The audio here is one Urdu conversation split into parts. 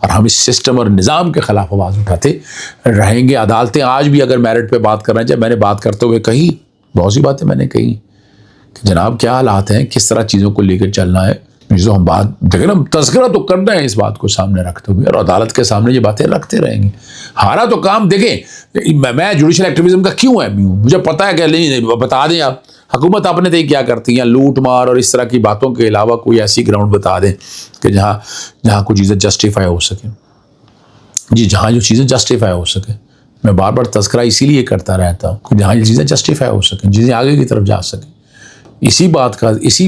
اور ہم اس سسٹم اور نظام کے خلاف آواز اٹھاتے رہیں گے. عدالتیں آج بھی اگر میرٹ پہ بات کرنا چاہے، میں نے بات کرتے ہوئے کہی، بہت سی باتیں میں نے کہی کہ جناب کیا حالات ہیں، کس طرح چیزوں کو لے کر چلنا ہے. جو ہم بات دیکھیں نا، تذکرہ تو کرنا ہے اس بات کو سامنے رکھتے ہوئے، اور عدالت کے سامنے یہ باتیں رکھتے رہیں گے. ہمارا تو کام دیکھیں، میں جوڈیشل ایکٹیویزم کا کیوں اہمی ہوں، مجھے پتا ہے کہ نہیں بتا دیں آپ حکومت اپنے تھے کیا کرتی ہیں، لوٹ مار اور اس طرح کی باتوں کے علاوہ کوئی ایسی گراؤنڈ بتا دیں کہ جہاں کوئی چیزیں جسٹیفائی ہو سکیں. جی جہاں جو چیزیں جسٹیفائی ہو سکیں، میں بار بار تذکرہ اسی لیے کرتا رہتا ہوں کہ جہاں یہ چیزیں جسٹیفائی ہو سکیں، چیزیں آگے کی طرف جا سکیں. اسی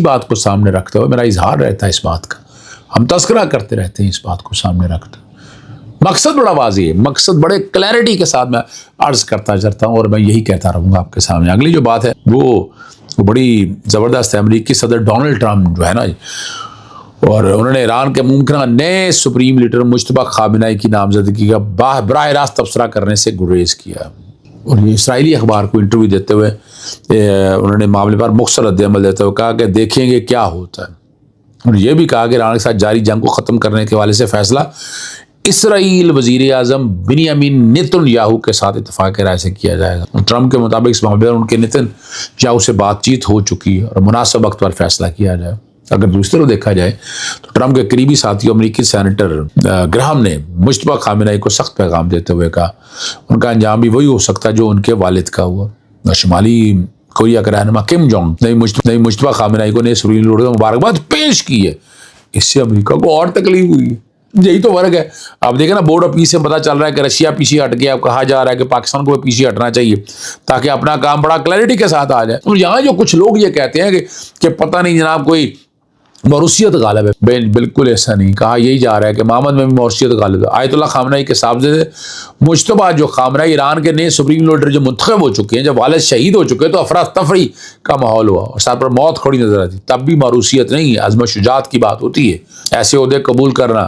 بات کو سامنے رکھتے ہوئے میرا اظہار رہتا ہے اس بات کا، ہم تذکرہ کرتے رہتے ہیں اس بات کو سامنے رکھتے ہوئے. مقصد بڑا واضح ہے، مقصد بڑے کلیئرٹی کے ساتھ میں عرض کرتا چلتا ہوں، اور میں یہی کہتا رہوں گا آپ کے سامنے. اگلی جو بات ہے وہ بڑی زبردست ہے. امریکی صدر ڈونلڈ ٹرمپ جو ہے نا، اور انہوں نے ایران کے ممکنہ نئے سپریم لیڈر مجتبی خامنہ ای کی نامزدگی کا براہ راست تبصرہ کرنے سے گریز کیا. اور یہ اسرائیلی اخبار کو انٹرویو دیتے ہوئے انہوں نے معاملے پر مختصر رد عمل دیتے ہوئے کہا کہ دیکھیں گے کیا ہوتا ہے. اور یہ بھی کہا کہ ایران کے ساتھ جاری جنگ کو ختم کرنے کے حوالے سے فیصلہ اسرائیل وزیر اعظم بنیامین نیتن یاہو کے ساتھ اتفاق رائے سے کیا جائے گا. ٹرمپ کے مطابق اس معاملے پر ان کے نیتن یاہو سے بات چیت ہو چکی ہے اور مناسب وقت پر فیصلہ کیا جائے. اگر دوسری طرف دیکھا جائے تو ٹرمپ کے قریبی ساتھی امریکی سینیٹر گراہم نے مجتبی خامنہ ای کو سخت پیغام دیتے ہوئے کہا ان کا انجام بھی وہی ہو سکتا ہے جو ان کے والد کا ہوا. شمالی کوریا کا رہنما کم جونگ نئی مجتبی خامنہ ای کو نئے سپریم لیڈر کو مبارکباد پیش کی ہے. اس سے امریکہ کو اور تکلیف ہوئی ہے. یہی تو فرق ہے. آپ دیکھیں نا، بورڈ آف پیس سے پتہ چل رہا ہے کہ رشیا پیچھے ہٹ گیا. اب کہا جا رہا ہے کہ پاکستان کو پیچھے ہٹنا چاہیے تاکہ اپنا کام بڑا کلیئرٹی کے ساتھ آ جائے. اور یہاں جو کچھ لوگ یہ کہتے ہیں کہ پتہ نہیں جناب کوئی موروثیت غالب ہے، بالکل ایسا نہیں. کہا یہی جا رہا ہے کہ محمد میں بھی موروثیت غالب ہے. آیت اللہ خامنہ ای کے صاحبزادے مجتبی جو خامنہ ای ایران کے نئے سپریم لیڈر جو منتخب ہو چکے ہیں، جب والد شہید ہو چکے تو افراتفری کا ماحول ہوا اور ساتھ پر موت کھڑی نظر آتی. تب بھی موروثیت نہیں ہے، عزم شجاعت کی بات ہوتی ہے، ایسے عہدے قبول کرنا.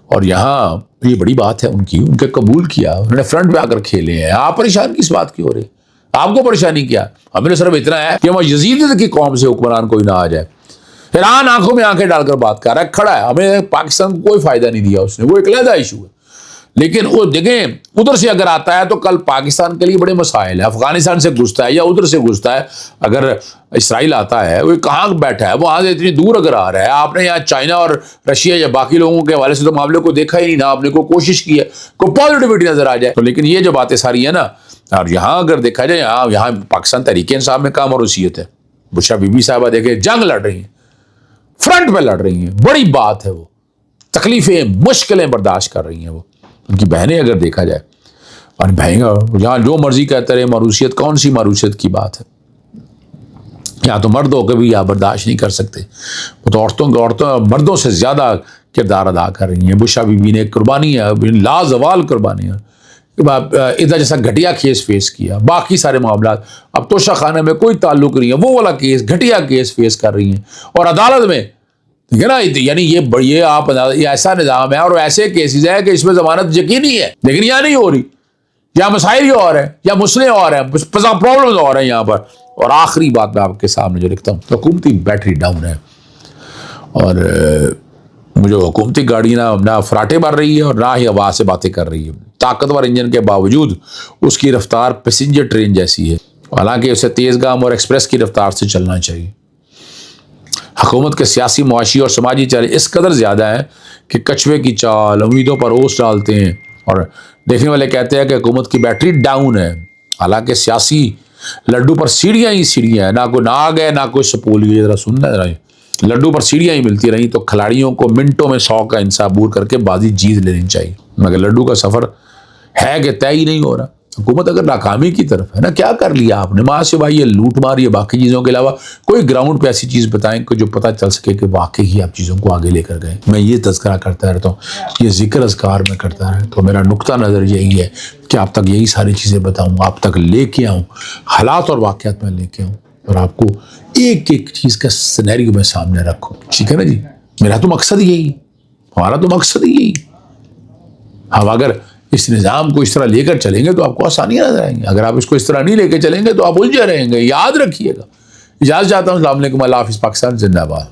اور یہاں یہ بڑی بات ہے ان کے قبول کیا، انہوں نے فرنٹ پہ آ کر کھیلے ہیں. آپ پریشان کس بات کی ہو رہی؟ آپ کو پریشانی کیا؟ ہمیں صرف اتنا ہے کہ وہ یزید کی قوم سے حکمران کوئی نہ آ جائے. ایران آنکھوں میں آنکھیں ڈال کر بات کر رہا ہے، کھڑا ہے. ہمیں پاکستان کو کوئی فائدہ نہیں دیا اس نے، وہ ایک علیحدہ ایشو ہے. لیکن وہ دیکھیں ادھر سے اگر آتا ہے تو کل پاکستان کے لیے بڑے مسائل ہیں. افغانستان سے گھستا ہے یا ادھر سے گھستا ہے، اگر اسرائیل آتا ہے وہ کہاں بیٹھا ہے، وہاں سے اتنی دور اگر آ رہا ہے. آپ نے یہاں چائنا اور رشیا یا باقی لوگوں کے حوالے سے تو معاملے کو دیکھا ہی نہیں نا. آپ نے کوئی کوشش کی ہے کوئی پازیٹیوٹی نظر آ جائے تو. لیکن یہ جو باتیں ساری ہیں نا، اور یہاں اگر دیکھا جائے یہاں پاکستان تحریک انصاف میں کام اور حیثیت ہے. بشرا بی بی صاحبہ دیکھیں جنگ لڑ رہی ہیں، فرنٹ پہ لڑ رہی ہیں، بڑی بات ہے. وہ تکلیفیں مشکلیں برداشت کر رہی ہیں. وہ ان کی بہنیں اگر دیکھا جائے، اور بہن یہاں جو مرضی کہتے رہے موروثیت، کون سی موروثیت کی بات ہے؟ یہاں تو مرد ہو کے بھی یہاں برداشت نہیں کر سکتے. وہ تو عورتوں مردوں سے زیادہ کردار ادا کر رہی ہیں. بشرا بی بی نے ایک قربانی ہے، لازوال قربانی ہے. ادھر جیسا گھٹیا کیس فیس کیا، باقی سارے معاملات اب توشہ خانہ میں کوئی تعلق نہیں ہے، وہ والا کیس گھٹیا کیس فیس کر رہی ہیں. اور عدالت میں ٹھیک ہے نا، یعنی یہ آپ یہ ایسا نظام ہے اور ایسے کیسز ہے کہ اس میں ضمانت یقینی ہے، لیکن یہاں نہیں ہو رہی. یا مسائل ہی اور ہیں، یا مسئلے اور ہیں، پرابلمز اور ہیں یہاں پر. اور آخری بات میں آپ کے سامنے جو لکھتا ہوں، حکومتی بیٹری ڈاؤن ہے. اور مجھے حکومتی گاڑی نہ فراٹے مار رہی ہے اور نہ ہی ہوا سے باتیں کر رہی ہے. طاقتور انجن کے باوجود اس کی رفتار پیسنجر ٹرین جیسی ہے، حالانکہ اسے تیز گام اور ایکسپریس کی رفتار سے چلنا چاہیے. حکومت کے سیاسی، معاشی اور سماجی چیلنج اس قدر زیادہ ہیں کہ کچھوے کی چال امیدوں پر اوس ڈالتے ہیں. اور دیکھنے والے کہتے ہیں کہ حکومت کی بیٹری ڈاؤن ہے، حالانکہ سیاسی لڈو پر سیڑھیاں ہی سیڑھیاں ہیں. نہ کوئی ناگ ہے، نہ کوئی سپول. یہ ذرا سننا ذرا، لڈو پر سیڑھیاں ہی ملتی رہیں تو کھلاڑیوں کو منٹوں میں 100 کا انصاف عبور کر کے بازی جیت لینی چاہیے. مگر لڈو کا سفر ہے کہ طے ہی نہیں ہو رہا. حکومت اگر ناکامی کی طرف ہے نا، کیا کر لیا آپ نے؟ ماں سے بھائی یہ لوٹ مار یا باقی چیزوں کے علاوہ کوئی گراؤنڈ پہ ایسی چیز بتائیں کہ جو پتہ چل سکے کہ واقعی ہی آپ چیزوں کو آگے لے کر گئے. میں یہ تذکرہ کرتا رہتا ہوں، یہ ذکر اذکار میں کرتا رہتا ہوں. میرا نقطہ نظر یہی ہے کہ آپ تک یہی ساری چیزیں بتاؤں، آپ تک لے کے آؤں، حالات اور واقعات میں لے کے آؤں، اور آپ کو ایک ایک چیز کا سینیریو میں سامنے رکھوں. ٹھیک ہے نا جی؟ میرا تو مقصد یہی، ہمارا تو مقصد یہی. ہم اگر اس نظام کو اس طرح لے کر چلیں گے تو آپ کو آسانیاں نظر آئیں گی. اگر آپ اس کو اس طرح نہیں لے کے چلیں گے تو آپ الجھے رہیں گے. یاد رکھیے گا. اجازت چاہتا ہوں. السلام علیکم. اللہ حافظ. پاکستان زندہ باد.